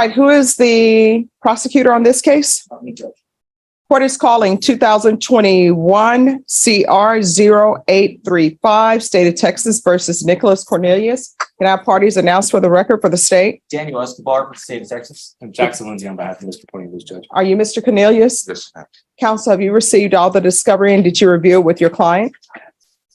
right, who is the prosecutor on this case? Court is calling 2021 CR 0835, State of Texas versus Nicholas Cornelius. Can I have parties announced for the record for the state? Daniel Escobar from the state of Texas. And Jackson Lindsay on behalf of Mr. Cornelius, Judge. Are you Mr. Cornelius? Yes, ma'am. Counsel, have you received all the discovery and did you review it with your client?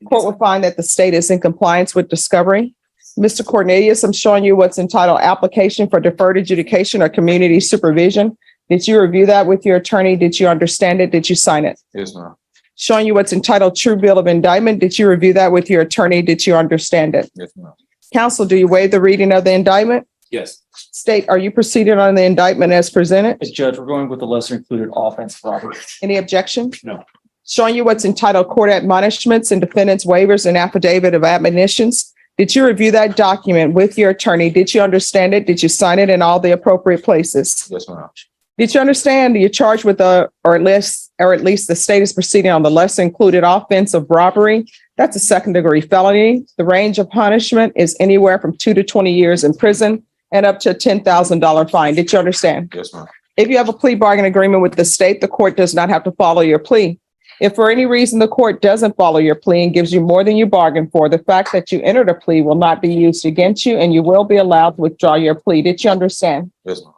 Court will find that the state is in compliance with discovery. Mr. Cornelius, I'm showing you what's entitled application for deferred adjudication or community supervision. Did you review that with your attorney? Did you understand it? Did you sign it? Yes, ma'am. Showing you what's entitled true bill of indictment. Did you review that with your attorney? Did you understand it? Yes, ma'am. Counsel, do you waive the reading of the indictment? Yes. State, are you proceeding on the indictment as presented? As Judge, we're going with the lesser included offense of robbery. Any objection? No. Showing you what's entitled court admonishments and defendant's waivers and affidavit of admonitions. Did you review that document with your attorney? Did you understand it? Did you sign it in all the appropriate places? Yes, ma'am. Did you understand you're charged with or at least the state is proceeding on the lesser included offense of robbery? That's a second degree felony. The range of punishment is anywhere from 2 to 20 years in prison and up to a $10,000 fine. Did you understand? Yes, ma'am. If you have a plea bargain agreement with the state, the court does not have to follow your plea. If for any reason the court doesn't follow your plea and gives you more than you bargained for, the fact that you entered a plea will not be used against you and you will be allowed to withdraw your plea. Did you understand? Yes, ma'am.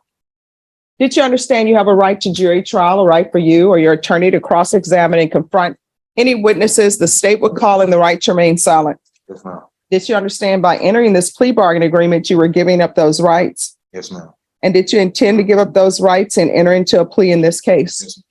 Did you understand you have a right to jury trial, a right for you or your attorney to cross-examine and confront any witnesses the state would call in the right to remain silent? Yes, ma'am. Did you understand by entering this plea bargain agreement, you were giving up those rights? Yes, ma'am. And did you intend to give up those rights and enter into a plea in this case? Yes, ma'am.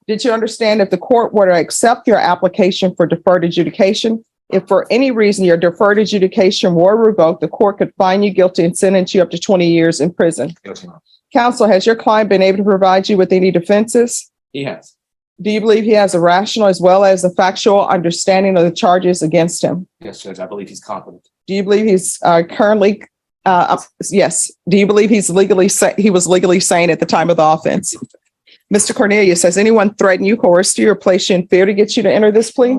Did you understand if the court were to accept your application for deferred adjudication, if for any reason your deferred adjudication were revoked, the court could find you guilty and sentence you up to 20 years in prison? Yes, ma'am. Counsel, has your client been able to provide you with any defenses? He has. Do you believe he has a rational as well as a factual understanding of the charges against him? Yes, Judge. I believe he's competent. Do you believe he's yes. Do you believe he was legally sane at the time of the offense? Mr. Cornelius, has anyone threatened you, coerced you, or placed you in fear to get you to enter this plea?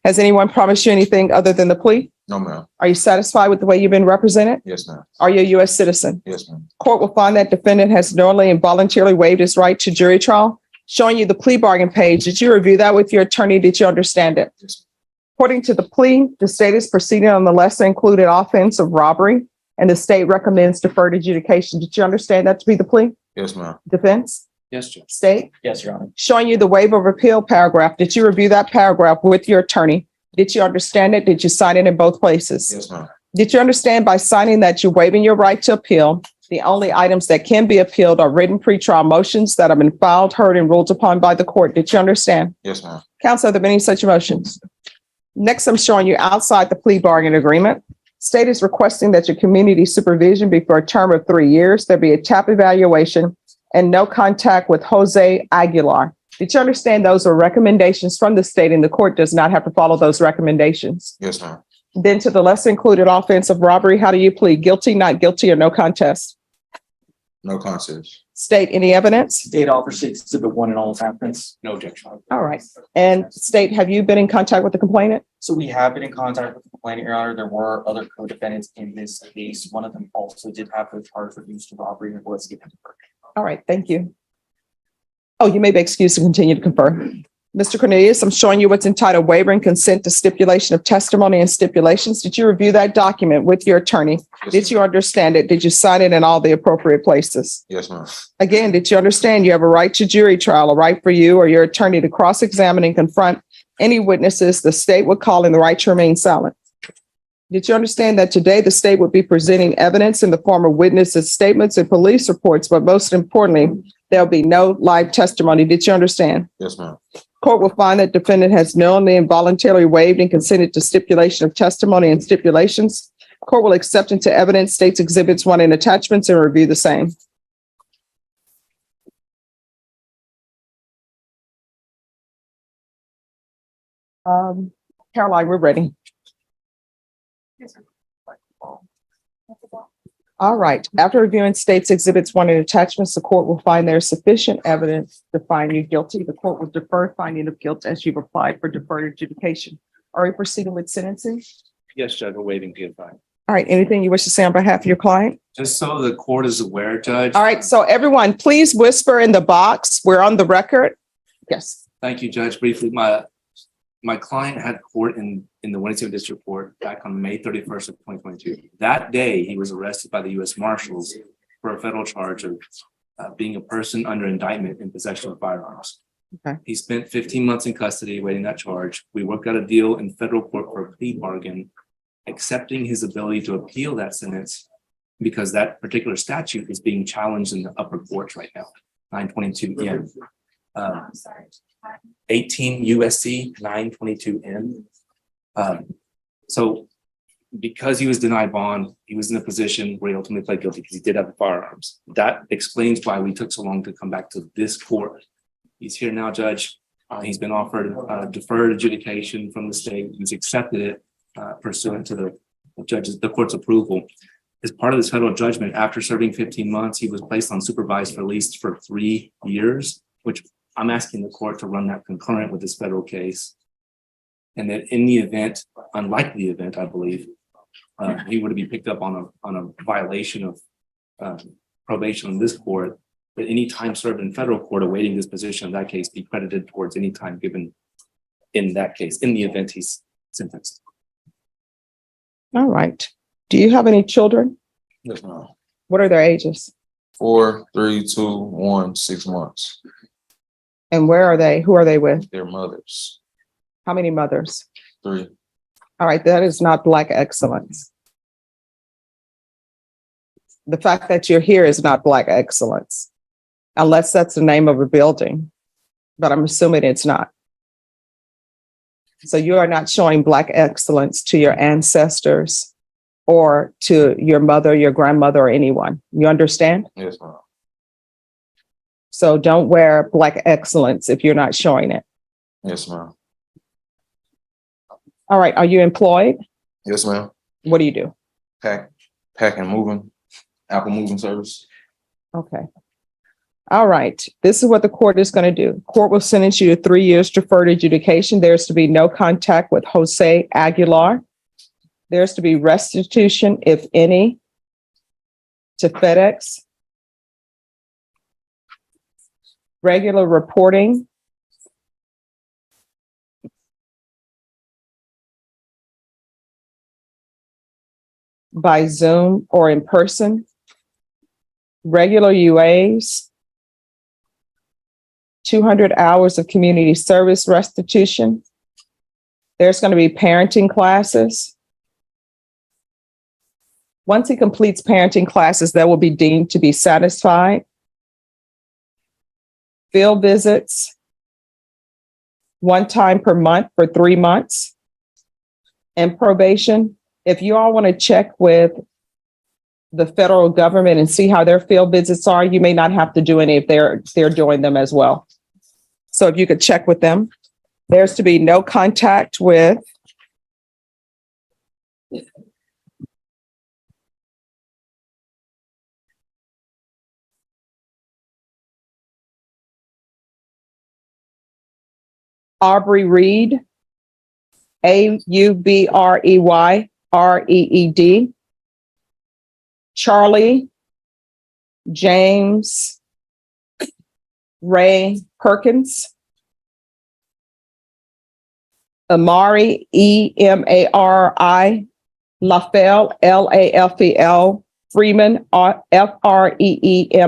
Has anyone promised you anything other than the plea? No, ma'am. Are you satisfied with the way you've been represented? Yes, ma'am. Are you a U.S. citizen? Yes, ma'am. Court will find that defendant has knowingly and voluntarily waived his right to jury trial. Showing you the plea bargain page. Did you review that with your attorney? Did you understand it? Yes, According to the plea, the state is proceeding on the lesser included offense of robbery, and the state recommends deferred adjudication. Did you understand that to be the plea? yes, ma'am. Defense? Yes, Judge. State? Yes, Your Honor. Showing you the waiver of appeal paragraph. Did you review that paragraph with your attorney? Did you understand it? Did you sign it in both places? Yes, ma'am. Did you understand by signing that you're waiving your right to appeal? The only items that can be appealed are written pretrial motions that have been filed, heard, and ruled upon by the court. Did you understand? Yes, ma'am. Counsel, have there been any such motions? Next, I'm showing you outside the plea bargain agreement. State is requesting that your community supervision be for a term of 3 years. There be a TAP evaluation and no contact with Jose Aguilar. Did you understand those are recommendations from the state and the court does not have to follow those recommendations? Yes, ma'am. Then to the lesser included offense of robbery, how do you plead? Guilty, not guilty, or no contest? No contest. State, any evidence? State officer exhibit 1 in all evidence. No objection. All right. And state, have you been in contact with the complainant? So we have been in contact with the complainant, Your Honor. There were other co-defendants in this case. One of them also did have the charge reduced to robbery and was given to her. All right, thank you. Oh, you may be excused to continue to confer. Mr. Cornelius, I'm showing you what's entitled waiver and consent to stipulation of testimony and stipulations. Did you review that document with your attorney? Yes, Did you understand it? Did you sign it in all the appropriate places? Yes, ma'am. Again, did you understand you have a right to jury trial, a right for you or your attorney to cross-examine and confront any witnesses the state would call in the right to remain silent? Did you understand that today the state would be presenting evidence in the form of witnesses' statements and police reports, but most importantly, there'll be no live testimony? Did you understand? Yes, ma'am. Court will find that defendant has knowingly and voluntarily waived and consented to stipulation of testimony and stipulations. Court will accept into evidence states exhibits 1 and attachments and review the same. Caroline, we're ready. All right. After reviewing states exhibits 1 and attachments, the court will find there is sufficient evidence to find you guilty. The court will defer finding of guilt as you've applied for deferred adjudication. Are you proceeding with sentencing? Yes, Judge. We're waiting to get fine. All right, anything you wish to say on behalf of your client? Just so the court is aware, Judge. All right, so everyone, please whisper in the box. We're on the record. Yes. Thank you, Judge. Briefly, my client had court in the Winnebago District Court back on May 31st of 2022. That day, he was arrested by the U.S. Marshals for a federal charge of being a person under indictment in possession of firearms. Okay. He spent 15 months in custody awaiting that charge. We worked out a deal in federal court for a plea bargain, accepting his ability to appeal that sentence because that particular statute is being challenged in the upper courts right now, 922N. 18 USC 922N. So because he was denied bond, he was in a position where he ultimately pled guilty because he did have the firearms. That explains why we took so long to come back to this court. He's here now, Judge. He's been offered deferred adjudication from the state. He's accepted it pursuant to the court's approval. As part of this federal judgment, after serving 15 months, he was placed on supervised release for 3 years, which I'm asking the court to run that concurrent with this federal case. And that in the event, unlikely event, I believe, he were to be picked up on a violation of probation in this court, that any time served in federal court awaiting disposition of that case be credited towards any time given in that case, in the event he's sentenced. All right. Do you have any children? Yes, ma'am. What are their ages? 4, 3, 2, 1, 6 months. And where are they? Who are they with? Their mothers. How many mothers? 3. All right, that is not Black excellence. The fact that you're here is not Black excellence, unless that's the name of a building, but I'm assuming it's not. So you are not showing Black excellence to your ancestors or to your mother, your grandmother, or anyone. You understand? Yes, ma'am. So don't wear Black excellence if you're not showing it. Yes, ma'am. All right, are you employed? Yes, ma'am. What do you do? Pack and moving. Apple moving service. Okay. All right. This is what the court is going to do. Court will sentence you to 3 years deferred adjudication. There's to be no contact with Jose Aguilar. There's to be restitution, if any, to FedEx. Regular reporting. By Zoom or in person. Regular UAs. 200 hours of community service restitution. There's going to be parenting classes. Once he completes parenting classes, that will be deemed to be satisfied. Field visits, 1 time per month for 3 months. And probation, if you all want to check with the federal government and see how their field visits are, you may not have to do any if they're doing them as well. So if you could check with them. There's to be no contact with Aubrey Reed, Aubreyreed, Charlie James Ray Perkins, Amari Emari Lafel Lafel Freeman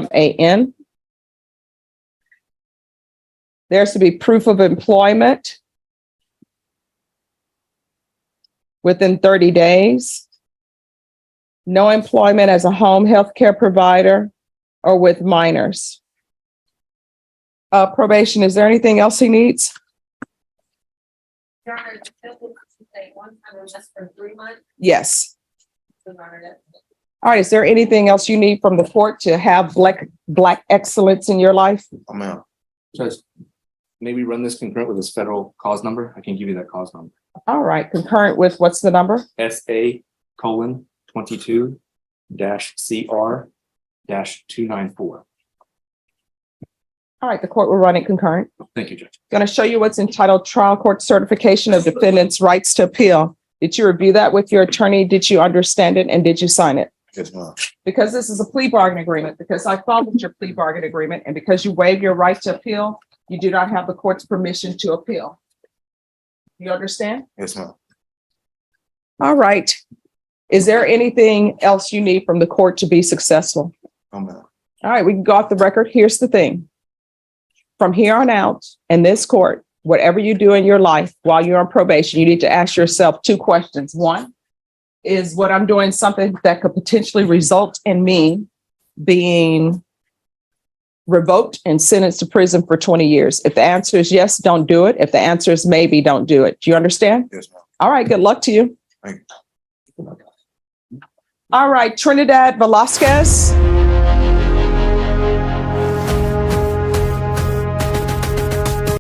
Freeman. There's to be proof of employment within 30 days. No employment as a home health care provider or with minors. Probation, is there anything else he needs? Your Honor, say 1 time just for 3 months. Yes. All right, is there anything else you need from the court to have Black excellence in your life? I'm out. Judge, maybe run this concurrent with this federal cause number. I can give you that cause number. All right, concurrent with what's the number? SA:22-CR-294. All right, the court will run it concurrent. Thank you, Judge. Going to show you what's entitled Trial Court Certification of Defendant's Rights to Appeal. Did you review that with your attorney? Did you understand it and did you sign it? Yes, ma'am. Because this is a plea bargain agreement, because I followed your plea bargain agreement, and because you waive your right to appeal, you do not have the court's permission to appeal. You understand? Yes, ma'am. All right. Is there anything else you need from the court to be successful? No, ma'am. All right, we can go off the record. Here's the thing. From here on out, in this court, whatever you do in your life while you're on probation, you need to ask yourself two questions. One, is what I'm doing something that could potentially result in me being revoked and sentenced to prison for 20 years? If the answer is yes, don't do it. If the answer is maybe, don't do it. Do you understand? Yes, ma'am. All right, good luck to you. Thank you. All right, Trinidad Velasquez.